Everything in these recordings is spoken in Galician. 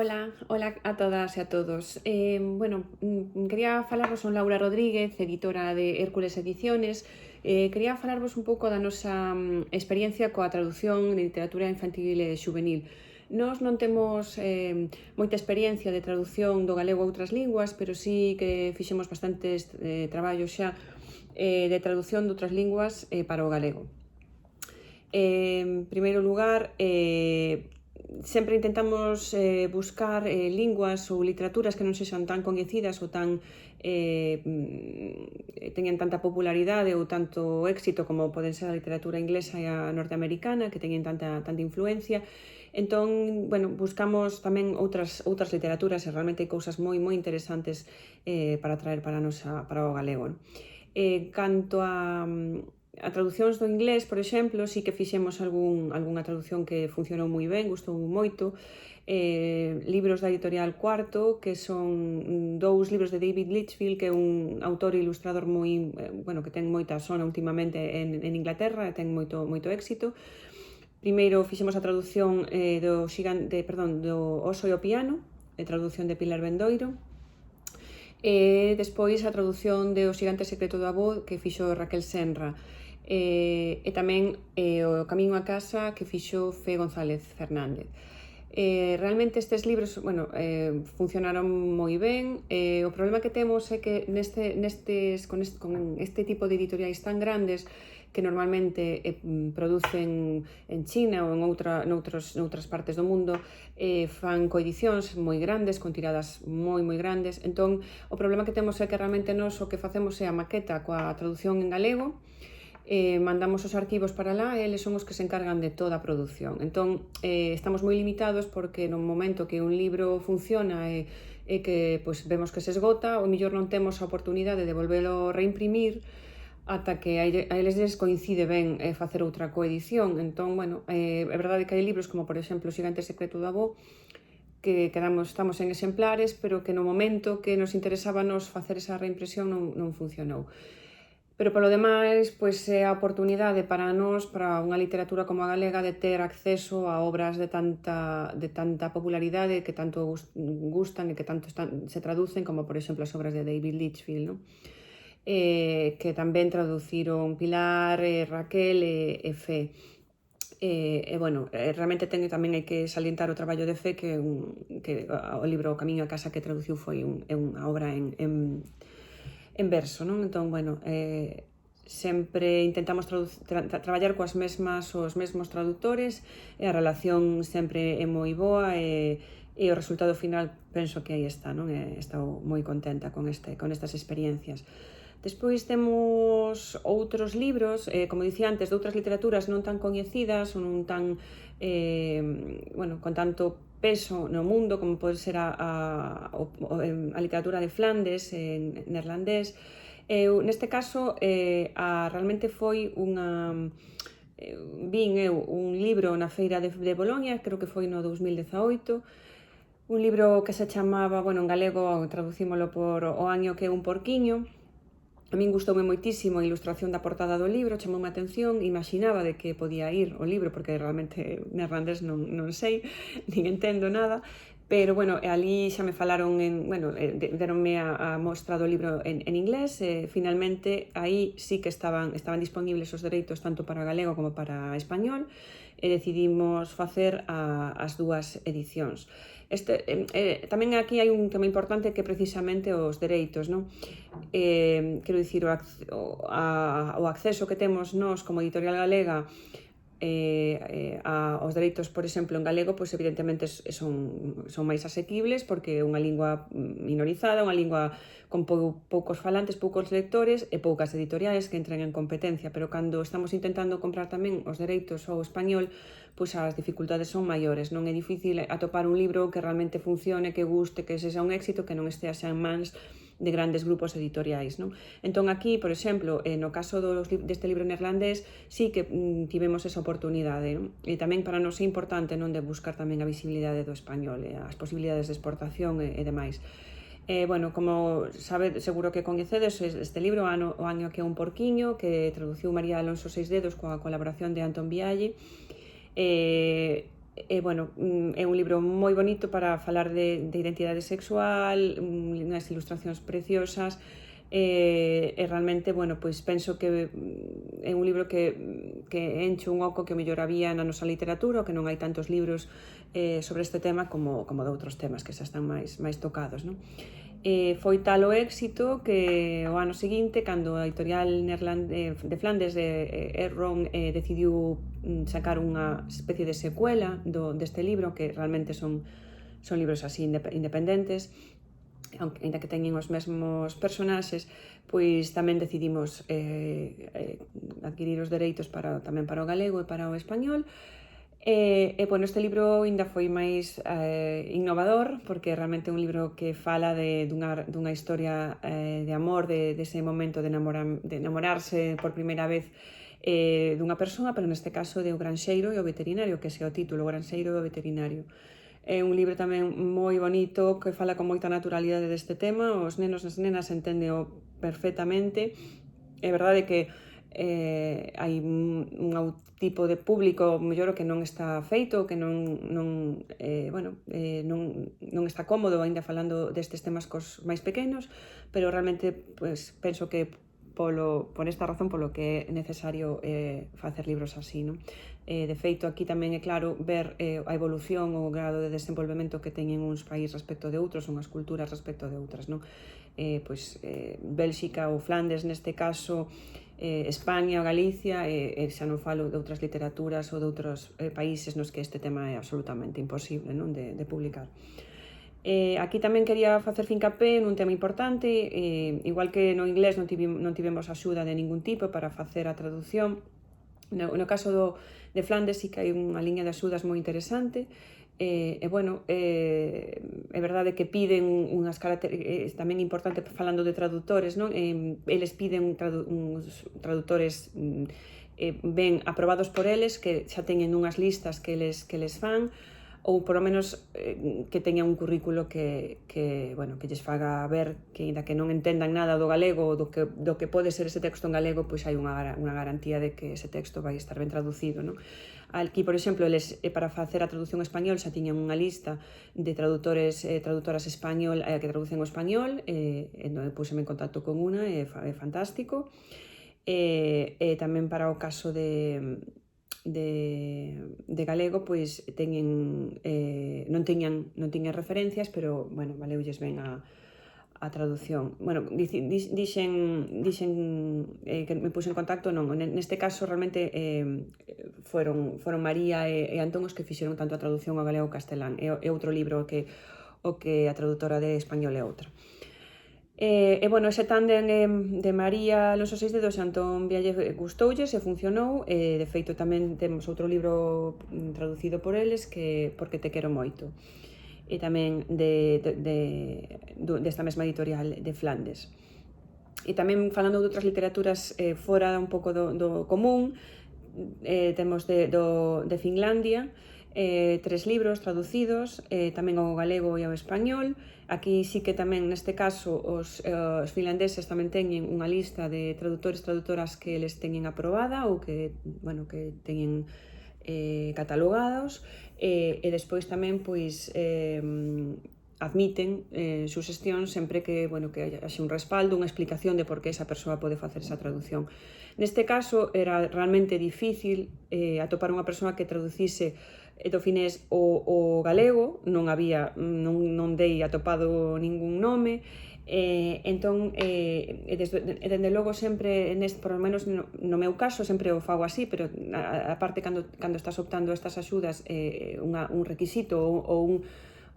Hola a todas e a todos. Quería falarvos, son Laura Rodríguez, editora de Hércules Ediciones. Quería falarvos un pouco da nosa experiencia coa traducción de literatura infantil e xuvenil. Nós non temos moita experiencia de traducción do galego a outras linguas, pero sí que fixemos bastantes traballos xa de traducción de outras linguas para o galego. En primeiro lugar, sempre intentamos buscar linguas ou literaturas que non sexan tan coñecidas ou tan teñan tanta popularidade ou tanto éxito como poden ser a literatura inglesa e a norteamericana, que teñen tanta influencia. Entón, buscamos tamén outras literaturas e realmente hai cousas moi interesantes para traer para o galego. Canto a traducións do inglés, por exemplo, sí que fixemos algunha traducción que funcionou moi ben, gustou moito. Libros da editorial Cuarto, que son dous libros de David Litchfield, que é un autor e ilustrador que ten moita sona últimamente en Inglaterra e ten moito éxito. Primeiro fixemos a traducción do Oso e o piano, a traducción de Pilar Bendoiro. Despois a traducción de O xigante secreto do avó, que fixo Raquel Senra. E tamén O camiño a casa, que fixo Fe González Fernández. Realmente estes libros funcionaron moi ben. O problema que temos é que con este tipo de editoriais tan grandes que normalmente producen en China ou en noutras partes do mundo, fan coedicións moi grandes, con tiradas moi grandes. Entón, o problema que temos é que realmente nós o que facemos é a maqueta coa traducción en galego, mandamos os arquivos para lá e eles son os que se encargan de toda a produción. Entón, estamos moi limitados porque no momento que un libro funciona e que vemos que se esgota, o mellor non temos a oportunidade de volvelo a reimprimir ata que a eles les coincide ben facer outra coedición. Entón, é verdade que hai libros como, por exemplo, O xigante secreto do avó, que estamos en exemplares, pero que no momento que nos interesaba facer esa reimpresión non funcionou. Pero polo demais, é a oportunidade para nós, para unha literatura como a galega, de ter acceso a obras de tanta popularidade, que tanto gustan e que tanto se traducen, como por exemplo as obras de David Litchfield, non? Que tamén traduciron Pilar, Raquel e Fe. Realmente tamén hai que salientar o traballo de Fe, que o libro O camiño a casa que traduciu foi unha obra en verso, non? Entón, sempre intentamos traballar os mesmos tradutores, e a relación sempre é moi boa, e o resultado final penso que aí está, non? Estou moi contenta con estas experiencias. Despois temos outros libros, como dicía antes, de outras literaturas non tan coñecidas ou non tan, con tanto peso no mundo, como pode ser a literatura de Flandes, en neerlandés. Neste caso, realmente foi vin eu un libro na feira de Bolonia, creo que foi no 2018, un libro que se chamaba, en galego traducímolo por O año que é un porquiño. A min gustoume moitísimo a ilustración da portada do libro, chamoume a atención, imaginaba de que podía ir o libro, porque realmente neerlandés non sei, nin entendo nada, pero, ali xa me falaron, deronme a mostra do libro en inglés, e finalmente aí sí que estaban disponibles os dereitos tanto para galego como para español, e decidimos facer as dúas edicións. Tamén aquí hai un tema importante que é precisamente os dereitos, non? Quero dicir, o acceso que temos nós como editorial galega aos dereitos, por exemplo, en galego, evidentemente son máis asequibles, porque é unha lingua minorizada, unha lingua con poucos falantes, poucos lectores e poucas editoriais que entren en competencia, pero cando estamos intentando comprar tamén os dereitos ao español, as dificultades son maiores. Non é difícil atopar un libro que realmente funcione, que guste, que sexa un éxito, que non estea xa en mans de grandes grupos editoriais, non? Entón aquí, por exemplo, no caso deste libro neerlandés, sí que tivemos esa oportunidade, non? E tamén para nós é importante, non, de buscar tamén a visibilidade do español, as posibilidades de exportación e demais. Como seguro que coñecedes este libro, O año que é un porquiño, que traduciu María Alonso Seisdedos coa colaboración de Antón Vialle. bueno, é un libro moi bonito para falar de identidade sexual, unhas ilustracións preciosas, e realmente, bueno, pois penso que é un libro que enche un oco que mellor había na nosa literatura, que non hai tantos libros sobre este tema como de outros temas que xa están máis tocados, non? Foi tal o éxito que o ano seguinte, cando a editorial de Flandes, Erron, decidiu sacar unha especie de secuela deste libro, que realmente son libros así independentes, ainda que teñen os mesmos personaxes, pois tamén decidimos adquirir os dereitos tamén para o galego e para o español. Bueno, este libro ainda foi máis innovador, porque realmente é un libro que fala dunha historia de amor, dese momento de enamorarse por primeira vez dunha persoa, pero neste caso de o granxeiro e o veterinario, que é o título, o granxeiro e o veterinario. É un libro tamén moi bonito, que fala con moita naturalidade deste tema, os nenos e as nenas entendeo perfectamente. É verdade que hai un tipo de público mellor que non está feito, que non está cómodo ainda falando destes temas cos máis pequenos, pero realmente penso que por esta razón polo que é necesario facer libros así, non? De feito, aquí tamén é claro ver a evolución ou o grado de desenvolvemento que teñen uns países respecto de outros, unhas culturas respecto de outras, non? Bélxica ou Flandes neste caso, España ou Galicia, xa non falo de outras literaturas ou de outros países nos que este tema é absolutamente imposible, non, de publicar. Aquí tamén quería facer fincapé nun tema importante, igual que no inglés non tivemos axuda de ningún tipo para facer a traducción. No caso de Flandes sí que hai unha liña de axudas moi interesante, bueno, é verdade que piden unhas características, tamén importante falando de traductores, non? Eles piden uns traductores ben aprobados por eles, que xa teñen unhas listas que eles fan, ou polo menos que teña un currículo que lles faga ver que, ainda que non entendan nada do galego ou do que pode ser ese texto en galego, pois hai unha garantía de que ese texto vai estar ben traducido, non? Aquí, por exemplo, eles para facer a traducción español xa tiñan unha lista de traductores e traductoras español que traducen o español, entón puseme en contacto con unha, é fantástico. Tamén para o caso de galego, pois non tiñan referencias, pero, bueno, valeulles ben a traducción. Bueno, dixen que me puse en contacto, non, neste caso realmente foron María e Antón os que fixeron tanto a traducción ao galego castelán, é outro libro que a traductora de español é outra. Bueno, ese tándem de María Alonso Seisdedos e Antón Vialle gustoulles e funcionou. De feito, tamén temos outro libro traducido por eles, que Porque te quero moito, e tamén desta mesma editorial de Flandes. E tamén falando de outras literaturas fora un pouco do común, temos de Finlandia 3 libros traducidos, tamén ao galego e ao español. Aquí sí que tamén, neste caso, os finlandeses tamén teñen unha lista de traductoras que eles teñen aprobada ou que teñen catalogados, e despois tamén pois admiten suxestións sempre que haxe un respaldo, unha explicación de por que esa persoa pode facer esa traducción. Neste caso era realmente difícil atopar unha persoa que traducise do finés o galego, non dei atopado ningún nome, entón, dende logo sempre, por lo menos no meu caso, sempre o fago así, pero aparte cando estás optando estas axudas, un requisito ou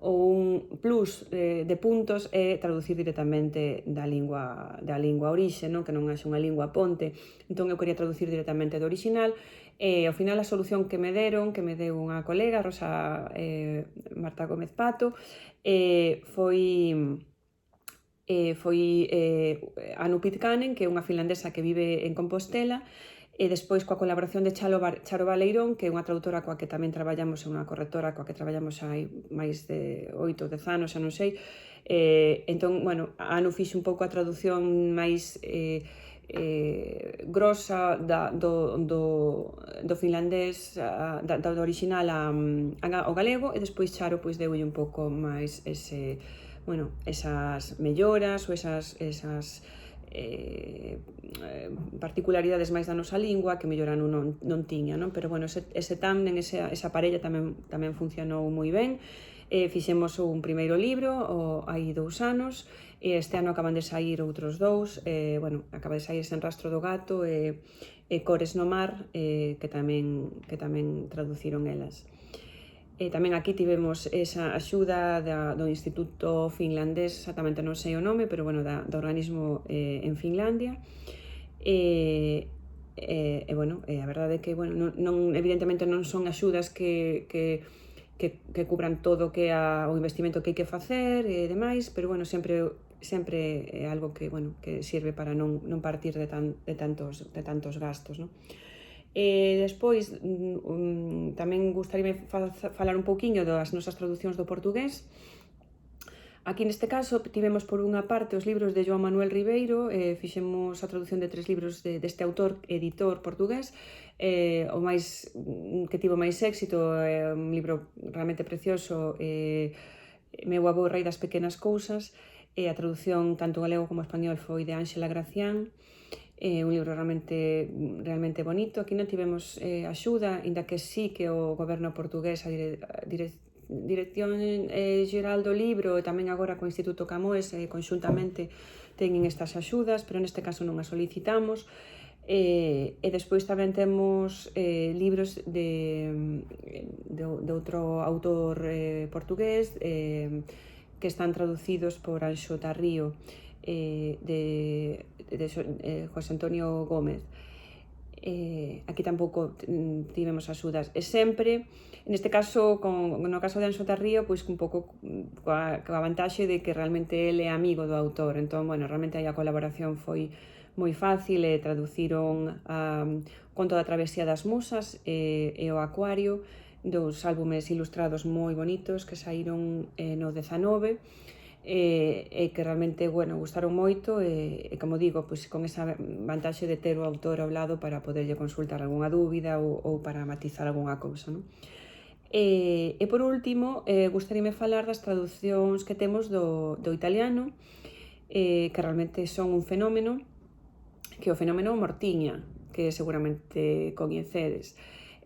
un plus de puntos é traducir directamente da lingua orixe, que non haxe unha lingua ponte. Entón eu quería traducir directamente do original, e ao final a solución que me deu unha colega, Rosa Marta Gómez Pato, foi Anu Pitcanen, que é unha finlandesa que vive en Compostela, e despois coa colaboración de Charo Baleirón, que é unha traductora coa que tamén traballamos, unha correctora coa que traballamos hai máis de 8 ou 10 anos, xa non sei. Entón, bueno, Anu fixe un pouco a traducción máis grosa do finlandés, do original ao galego, e despois Charo pois deulle un pouco máis esas melloras ou esas particularidades máis da nosa lingua que mellor non tiña, non? Pero bueno, ese tándem, esa parella tamén funcionou moi ben. Fixemos un primeiro libro hai 2 anos, e este ano acaban de sair outros 2, acaba de sair Sen rastro do gato e Cores no mar, que tamén traduciron elas. Tamén aquí tivemos esa axuda do Instituto Finlandés, exactamente non sei o nome, pero bueno, do organismo en Finlandia. A verdade é que, evidentemente non son axudas que cubran todo o que é o investimento que hai que facer e demais, pero bueno, sempre é algo que sirve para non partir de tantos gastos, non? Despois, tamén gustaríame falar un pouquiño das nosas traduccións do portugués. Aquí neste caso tivemos por unha parte os libros de João Manuel Ribeiro, fixemos a traducción de 3 libros deste autor, editor portugués. O máis que tivo máis éxito é un libro realmente precioso, Meu avó rei das pequenas cousas, e a traducción tanto galego como español foi de Ángela Gracián. Un libro realmente bonito. Aquí non tivemos axuda, inda que sí que o goberno portugués, a Dirección Xeral do Libro, e tamén agora co Instituto Camões conxuntamente teñen estas axudas, pero neste caso non as solicitamos. E despois tamén temos libros de outro autor portugués que están traducidos por Anxo Tarrío, de José Antonio Gómez. Aquí tampouco tivemos axudas, e sempre, neste caso, no caso de Anxo Tarrío, pois un pouco coa vantaxe de que realmente ele é amigo do autor, entón, realmente aí a colaboración foi moi fácil, e traduciron Conto da travesía das musas e o Acuario, 2 álbumes ilustrados moi bonitos que saíron no 19, e que realmente, gustaron moito, e como digo, pois con esa vantaxe de ter o autor ao lado para poderlle consultar algunha dúbida ou para matizar algunha cousa, non? E por último, gustaríame falar das traduccións que temos do italiano, que realmente son un fenómeno, que é o fenómeno Mortiña, que seguramente coñecedes.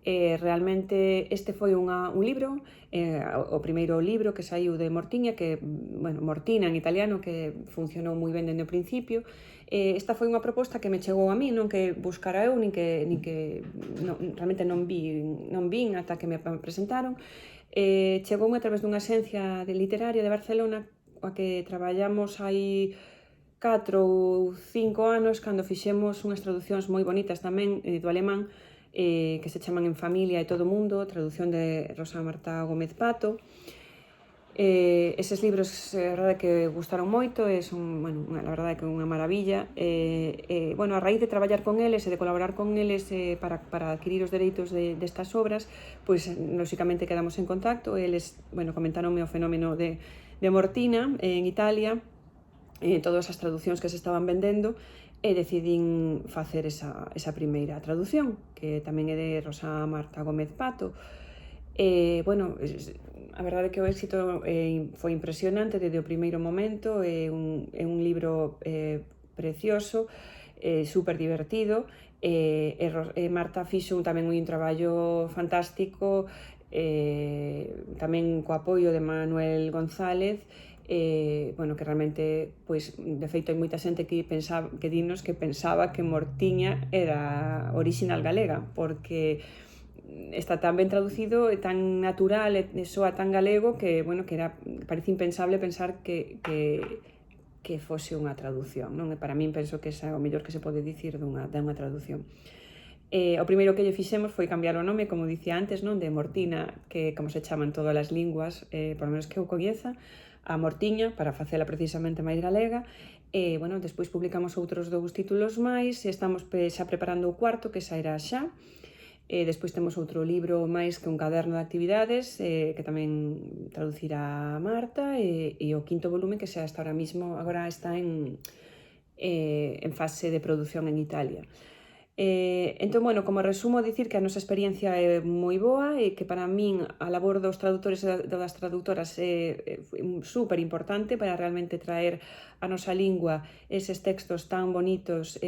Realmente este foi un libro, o primeiro libro que saiu de Mortiña, que, Mortina en italiano, que funcionou moi ben dende o principio. Esta foi unha proposta que me chegou a mí, non que buscara eu, nin que realmente non vin ata que me presentaron. Chegoume a través dunha axencia literaria de Barcelona, coa que traballamos hai 4 ou 5 anos, cando fixemos unhas traduccións moi bonitas tamén do alemán, que se chaman En familia e todo o mundo, traducción de Rosa Marta Gómez Pato. Eses libros, a verdade que gustaron moito, son, a verdade que unha maravilla. A raíz de traballar con eles e de colaborar con eles para adquirir os dereitos destas obras, pois, lóxicamente, quedamos en contacto. Eles, comentáronme o fenómeno de Mortina en Italia, todas as traduccións que se estaban vendendo, e decidín facer esa primeira traducción, que tamén é de Rosa Marta Gómez Pato. A verdade é que o éxito foi impresionante desde o primeiro momento. É un libro precioso, super divertido, e Marta fixo tamén un traballo fantástico, tamén co apoio de Manuel González, que realmente, pois, de feito, hai moita xente que dinos que pensaba que Mortiña era original galega, porque está tan ben traducido e tan natural e soa tan galego que parece impensable pensar que fose unha traducción, non? E para min penso que é o mellor que se pode dicir dunha traducción. O primeiro que lle fixemos foi cambiar o nome, como dicía antes, non? De Mortina, que como se chama en todas as linguas, por lo menos que eu coñeza, a Mortiña, para facela precisamente máis galega. Despois publicamos outros 2 títulos máis, e estamos xa preparando o cuarto, que sairá xa. Despois temos outro libro máis, que un caderno de actividades, que tamén traducirá Marta, e o 5º volume, que xa está agora está en en fase de produción en Italia. Entón, bueno, como resumo, dicir que a nosa experiencia é moi boa e que para min a labor dos traductores e das traductoras é super importante para realmente traer a nosa lingua eses textos tan bonitos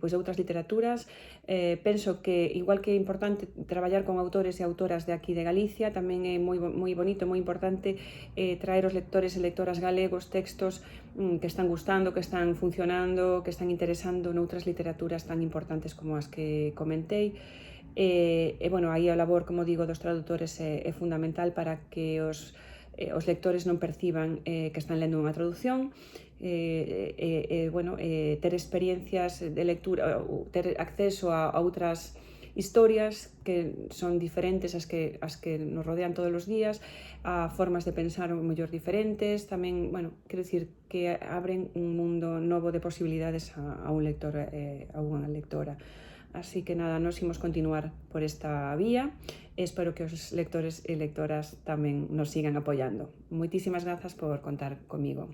pois de outras literaturas. Penso que, igual que é importante traballar con autores e autoras de aquí de Galicia, tamén é moi bonito, moi importante traer os lectores e lectoras galegos textos que están gustando, que están funcionando, que están interesando noutras literaturas tan importantes como as que comentei. Bueno, aí a labor, como digo, dos traductores é fundamental para que os lectores non perciban que están lendo unha traducción. Bueno, ter experiencias de lectura, ter acceso a outras historias que son diferentes ás que nos rodean todos os días, a formas de pensar mellor diferentes, tamén, bueno, quero dicir que abren un mundo novo de posibilidades a un lector e a unha lectora. Así que nada, nos imos continuar por esta vía e espero que os lectores e lectoras tamén nos sigan apoiando. Moitísimas grazas por contar comigo.